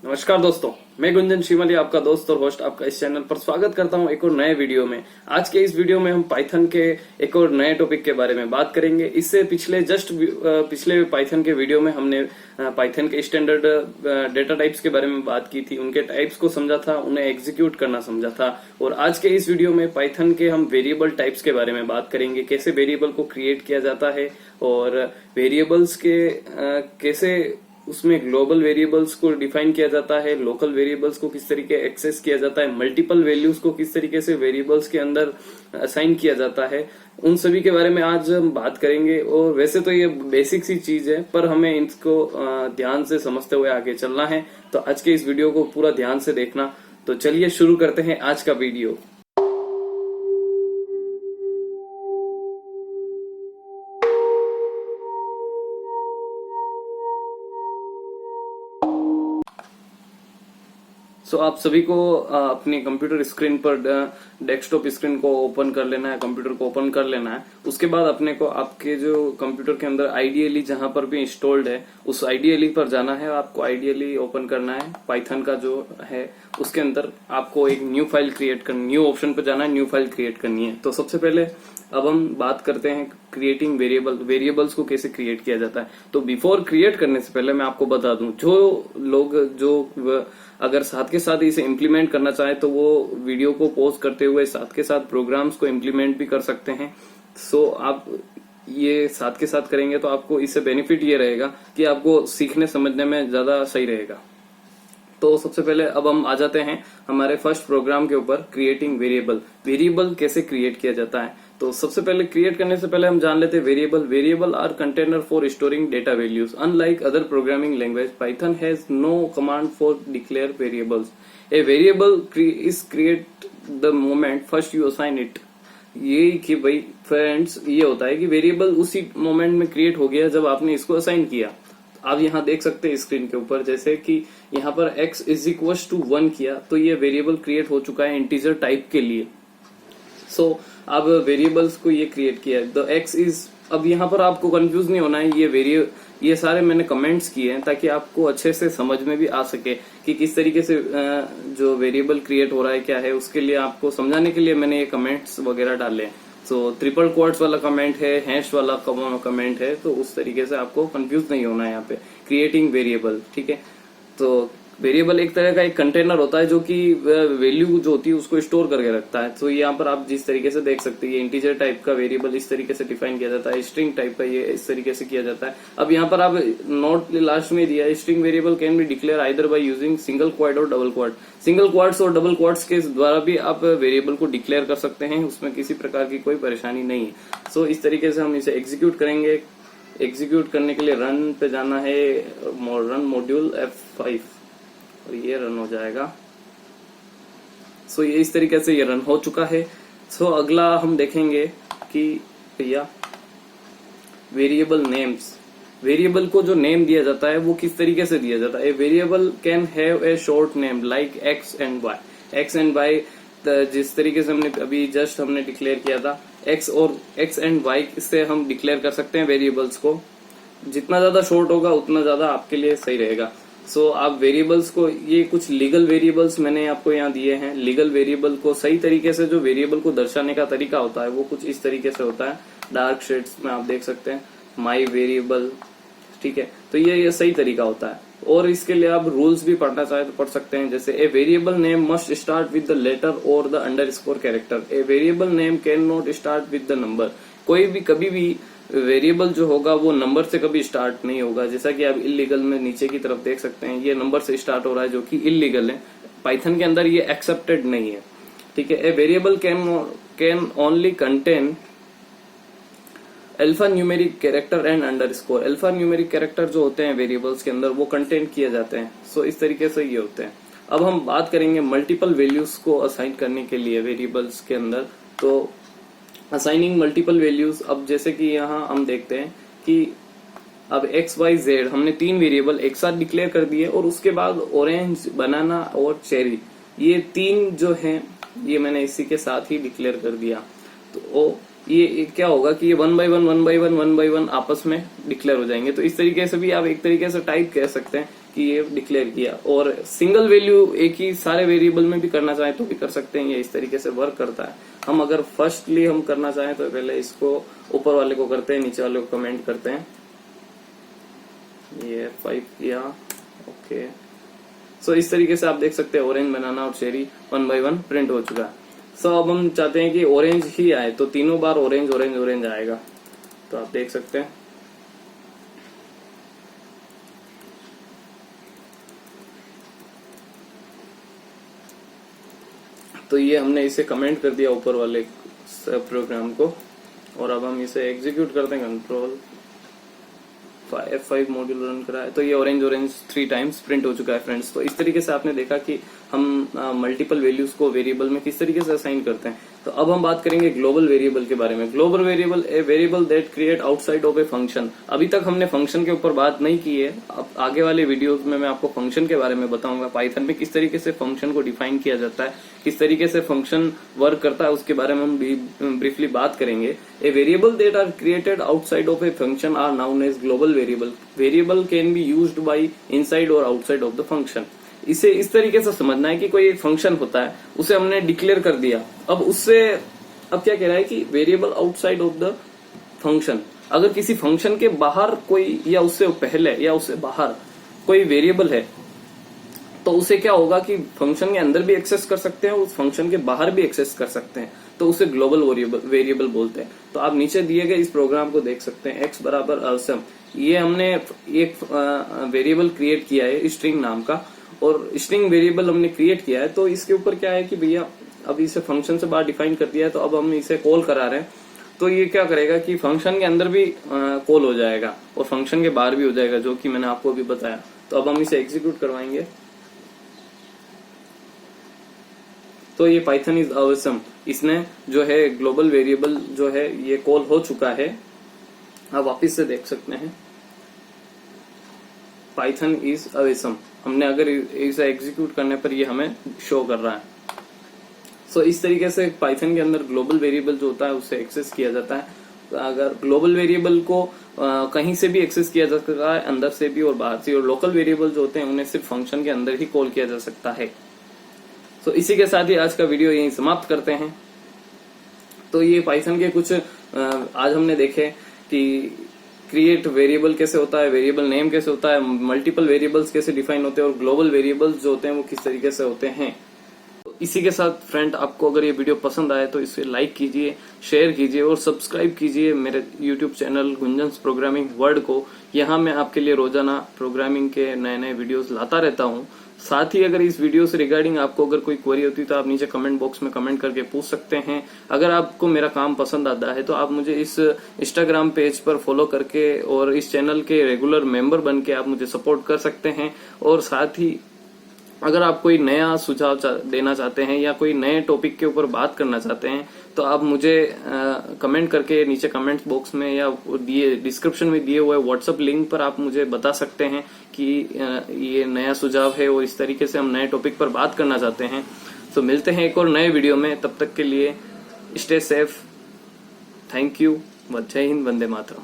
नमस्कार दोस्तों, मैं गुंजन शिमली आपका दोस्त और होस्ट आपका इस चैनल पर स्वागत करता हूं एक और नए वीडियो में। आज के इस वीडियो में हम पाइथन के एक और नए टॉपिक के बारे में बात करेंगे। इससे पिछले पाइथन के वीडियो में हमने पाइथन के स्टैंडर्ड डेटा टाइप्स के बारे में बात की थी, उनके टाइप्स को समझा था, उन्हें एग्जीक्यूट करना समझा था। और आज के इस वीडियो में पाइथन के हम वेरिएबल टाइप्स के बारे में बात करेंगे, कैसे वेरिएबल को क्रिएट किया जाता है और वेरिएबल्स के कैसे उसमें ग्लोबल वेरिएबल्स को डिफाइन किया जाता है, लोकल वेरिएबल्स को किस तरीके एक्सेस किया जाता है, मल्टीपल वैल्यूज को किस तरीके से वेरिएबल्स के अंदर असाइन किया जाता है, उन सभी के बारे में आज हम बात करेंगे। और वैसे तो ये बेसिक सी चीज है, पर हमें इसको ध्यान से समझते हुए आगे चलना है। तो आज के इस वीडियो को पूरा ध्यान से देखना। तो चलिए शुरू करते हैं आज का वीडियो। सो आप सभी को अपनी कंप्यूटर स्क्रीन पर डेस्कटॉप स्क्रीन को ओपन कर लेना है, कंप्यूटर को ओपन कर लेना है। उसके बाद अपने को आपके जो कंप्यूटर के अंदर आईडीएलई जहां पर भी इंस्टॉल्ड है उस आईडीएलई पर जाना है। आपको आईडीएलई ओपन करना है, पाइथन का जो है उसके अंदर आपको एक न्यू फाइल क्रिएट करनी, न्यू ऑप्शन पर जाना है, न्यू फाइल क्रिएट करनी है। तो सबसे पहले अब हम बात करते हैं क्रिएटिंग वेरिएबल्स को कैसे क्रिएट किया जाता है। तो बिफोर क्रिएट करने से पहले मैं आपको बता दूं, जो लोग जो अगर साथ के साथ इसे इम्प्लीमेंट करना चाहे तो वो वीडियो को पॉज करते हुए साथ के साथ प्रोग्राम्स को इम्प्लीमेंट भी कर सकते हैं। सो आप ये साथ के साथ करेंगे तो आपको इससे बेनिफिट ये रहेगा कि आपको सीखने समझने में ज्यादा सही रहेगा। तो सबसे पहले अब हम आ जाते हैं हमारे फर्स्ट प्रोग्राम के ऊपर, क्रिएटिंग वेरिएबल कैसे क्रिएट किया जाता है। तो सबसे पहले क्रिएट करने से पहले हम जान लेते हैं variable are container for storing data values. Unlike other programming language, Python has no command for declare variables. A variable is create the moment first you assign it. ये कि भाई फ्रेंड्स, ये होता है कि वेरिएबल उसी मोमेंट में create हो गया जब आपने इसको असाइन किया। आप यहाँ देख सकते हैं स्क्रीन के ऊपर, जैसे कि यहाँ पर x इज इक्वल टू 1 किया तो ये वेरिएबल क्रिएट हो चुका है इंटीजर टाइप के लिए। सो अब वेरिएबल्स को ये क्रिएट किया है, द x इज। अब यहाँ पर आपको कंफ्यूज नहीं होना है, ये सारे मैंने कमेंट्स किए हैं ताकि आपको अच्छे से समझ में भी आ सके कि किस तरीके से जो वेरिएबल क्रिएट हो रहा है क्या है। उसके लिए आपको समझाने के लिए मैंने ये कमेंट्स वगैरह डाले हैं। सो ट्रिपल क्वार्ट्स वाला कमेंट है, हैश वाला कमेंट है, तो उस तरीके से आपको कंफ्यूज नहीं होना है यहाँ पे। क्रिएटिंग वेरिएबल, ठीक है। तो वेरिएबल एक तरह का एक कंटेनर होता है जो कि वैल्यू जो होती है उसको स्टोर करके रखता है। तो यहाँ पर आप जिस तरीके से देख सकते हैं, ये इंटीजर टाइप का वेरिएबल इस तरीके से डिफाइन किया जाता है, स्ट्रिंग टाइप का ये इस तरीके से किया जाता है। अब यहाँ पर आप नोट लास्ट में दिया, string variable can be declare either by using single quad और डबल क्वाड। सिंगल क्वाड्स और डबल क्वाड्स के द्वारा भी आप वेरिएबल को डिक्लेयर कर सकते हैं, उसमें किसी प्रकार की कोई परेशानी नहीं है। सो इस तरीके से हम इसे एग्जीक्यूट करेंगे। एग्जीक्यूट करने के लिए रन पे जाना है, रन मॉड्यूल F5 और ये रन हो जाएगा। सो ये इस तरीके से ये रन हो चुका है। सो अगला हम देखेंगे कि भैया वेरिएबल नेम्स, वेरिएबल को जो नेम दिया जाता है वो किस तरीके से दिया जाता है। Variable can have a short name like X and Y. जिस तरीके से हमने अभी जस्ट हमने डिक्लेयर किया था, एक्स एंड वाई से हम डिक्लेयर कर सकते हैं वेरिएबल्स को। जितना ज्यादा शॉर्ट होगा उतना ज्यादा आपके लिए सही रहेगा। सो आप वेरिएबल्स को, ये कुछ लीगल वेरिएबल्स मैंने आपको यहाँ दिए हैं। लीगल वेरिएबल को सही तरीके से जो वेरिएबल को दर्शाने का तरीका होता है वो कुछ इस तरीके से होता है। डार्क शेड्स में आप देख सकते हैं माई वेरिएबल, ठीक है। तो ये सही तरीका होता है। और इसके लिए आप रूल्स भी पढ़ना चाहे तो पढ़ सकते हैं, जैसे a variable name must start with the letter और the underscore character. A variable name can not start with the number. कोई भी कभी भी वेरिएबल जो होगा वो नंबर से कभी स्टार्ट नहीं होगा। जैसा कि आप इलीगल में नीचे की तरफ देख सकते हैं, ये नंबर से स्टार्ट हो रहा है जो कि इलीगल है। पाइथन के अंदर ये एक्सेप्टेड नहीं है, ठीक है। A variable can only contain alpha numeric character and underscore. Alpha numeric character जो होते हैं वेरिएबल्स के अंदर वो कंटेंट किए जाते हैं। सो इस तरीके से ये होते हैं। अब हम बात करेंगे मल्टीपल वैल्यूज को असाइन करने के लिए वेरिएबल्स के अंदर। तो असाइनिंग मल्टीपल वैल्यूज, अब जैसे कि यहाँ हम देखते हैं कि अब एक्स वाई जेड हमने 3 वेरिएबल एक साथ डिक्लेयर कर दिए और उसके बाद ऑरेंज, बनाना और चेरी, ये 3 जो हैं ये मैंने इसी के साथ ही डिक्लेयर कर दिया। तो ये क्या होगा कि ये 1 बाय 1 आपस में डिक्लेयर हो जाएंगे। तो इस तरीके से भी आप एक तरीके से टाइप कह सकते हैं कि ये डिक्लेयर किया। और सिंगल वैल्यू एक ही सारे वेरिएबल में भी करना चाहें तो भी कर सकते हैं, ये इस तरीके से वर्क करता है। हम अगर फर्स्टली हम करना चाहें तो पहले इसको ऊपर वाले को करते हैं, नीचे वाले को कमेंट करते हैं। ये 5 किया, ओके। सो इस तरीके से आप देख सकते हैं ऑरेंज, बनाना और चेरी 1 by 1 प्रिंट हो चुका है। सो अब हम चाहते हैं कि ऑरेंज ही आए, तो तीनों बार ऑरेंज ऑरेंज ऑरेंज आएगा, तो आप देख सकते हैं। तो ये हमने इसे कमेंट कर दिया ऊपर वाले प्रोग्राम को, और अब हम इसे एग्जीक्यूट करते हैं। कंट्रोल F5 मॉड्यूल रन करा है, तो ये ऑरेंज ऑरेंज 3 टाइम्स प्रिंट हो चुका है फ्रेंड्स। तो इस तरीके से आपने देखा कि हम मल्टीपल वैल्यूज को वेरिएबल में किस तरीके से असाइन करते हैं। तो अब हम बात करेंगे ग्लोबल वेरिएबल के बारे में। Global variable A variable that create outside of a function. अभी तक हमने फंक्शन के ऊपर बात नहीं की है, अब आगे वाले वीडियोस में मैं आपको फंक्शन के बारे में बताऊंगा। पाइथन में किस तरीके से फंक्शन को डिफाइन किया जाता है, किस तरीके से फंक्शन वर्क करता है, उसके बारे में हम ब्रीफली बात करेंगे। A variable that are created outside of a function are known as global variable. Variable can be used by inside और आउटसाइड ऑफ द फंक्शन। इसे इस तरीके से समझना है कि कोई एक फंक्शन होता है, उसे हमने डिक्लेयर कर दिया, अब उससे अब क्या कह रहा है कि variable outside of the function. अगर किसी फंक्शन के बाहर कोई, या उससे पहले या उससे बाहर कोई वेरिएबल है, तो उसे क्या होगा कि फंक्शन के अंदर भी एक्सेस कर सकते हैं, उस फंक्शन के बाहर भी एक्सेस कर सकते हैं, तो उसे ग्लोबल वेरिएबल बोलते हैं। तो आप नीचे दिए गए इस प्रोग्राम को देख सकते हैं, x बराबर awesome। ये हमने एक वेरिएबल क्रिएट किया है स्ट्रिंग नाम का, और स्ट्रिंग वेरिएबल हमने क्रिएट किया है। तो इसके ऊपर क्या है कि भैया अब इसे फंक्शन से बाहर डिफाइन कर दिया है, तो अब हम इसे कॉल करा रहे हैं, तो ये क्या करेगा कि फंक्शन के अंदर भी कॉल हो जाएगा और फंक्शन के बाहर भी हो जाएगा, जो कि मैंने आपको अभी बताया। तो अब हम इसे एग्जीक्यूट करवाएंगे। तो ये पाइथन इज ऑसम, इसने जो है ग्लोबल वेरिएबल जो है ये कॉल हो चुका है। आप वापिस से देख सकते हैं, पाइथन इज ऑसम। हमने अगर इसे एग्जीक्यूट करने पर ये हमें शो कर रहा है। सो इस तरीके से पाइथन के अंदर ग्लोबल वेरिएबल जो होता है उससे एक्सेस किया जाता है। अगर ग्लोबल वेरिएबल को कहीं से भी एक्सेस किया जा सकता है, अंदर से भी और बाहर से, और लोकल वेरिएबल जो होते हैं उन्हें सिर्फ फंक्शन के अंदर ही कॉल किया जा सकता है। तो इसी के साथ ही आज का वीडियो यहीं समाप्त करते हैं। तो ये पाइथन के कुछ आज हमने देखे कि क्रिएट वेरिएबल कैसे होता है, वेरिएबल नेम कैसे होता है, मल्टीपल वेरिएबल्स कैसे डिफाइन होते हैं, और ग्लोबल वेरिएबल्स जो होते हैं वो किस तरीके से होते हैं। इसी के साथ फ्रेंड, आपको अगर ये वीडियो पसंद आए तो इसे लाइक कीजिए, शेयर कीजिए और सब्सक्राइब कीजिए मेरे यूट्यूब चैनल गुंजन्स प्रोग्रामिंग वर्ल्ड को। यहाँ मैं आपके लिए रोजाना प्रोग्रामिंग के नए नए वीडियोस लाता रहता हूँ। साथ ही अगर इस वीडियो से रिगार्डिंग आपको अगर कोई क्वेरी होती है तो आप नीचे कमेंट बॉक्स में कमेंट करके पूछ सकते हैं। अगर आपको मेरा काम पसंद आता है तो आप मुझे इस इंस्टाग्राम पेज पर फॉलो करके और इस चैनल के रेगुलर मेंबर बन के आप मुझे सपोर्ट कर सकते हैं। और साथ ही अगर आप कोई नया सुझाव देना चाहते हैं या कोई नए टॉपिक के ऊपर बात करना चाहते हैं तो आप मुझे कमेंट करके नीचे कमेंट बॉक्स में या दिए डिस्क्रिप्शन में दिए हुए व्हाट्सएप लिंक पर आप मुझे बता सकते हैं कि ये नया सुझाव है और इस तरीके से हम नए टॉपिक पर बात करना चाहते हैं। तो मिलते हैं एक और नए वीडियो में, तब तक के लिए स्टे सेफ। Thank you. जय हिंद, वंदे मातरम।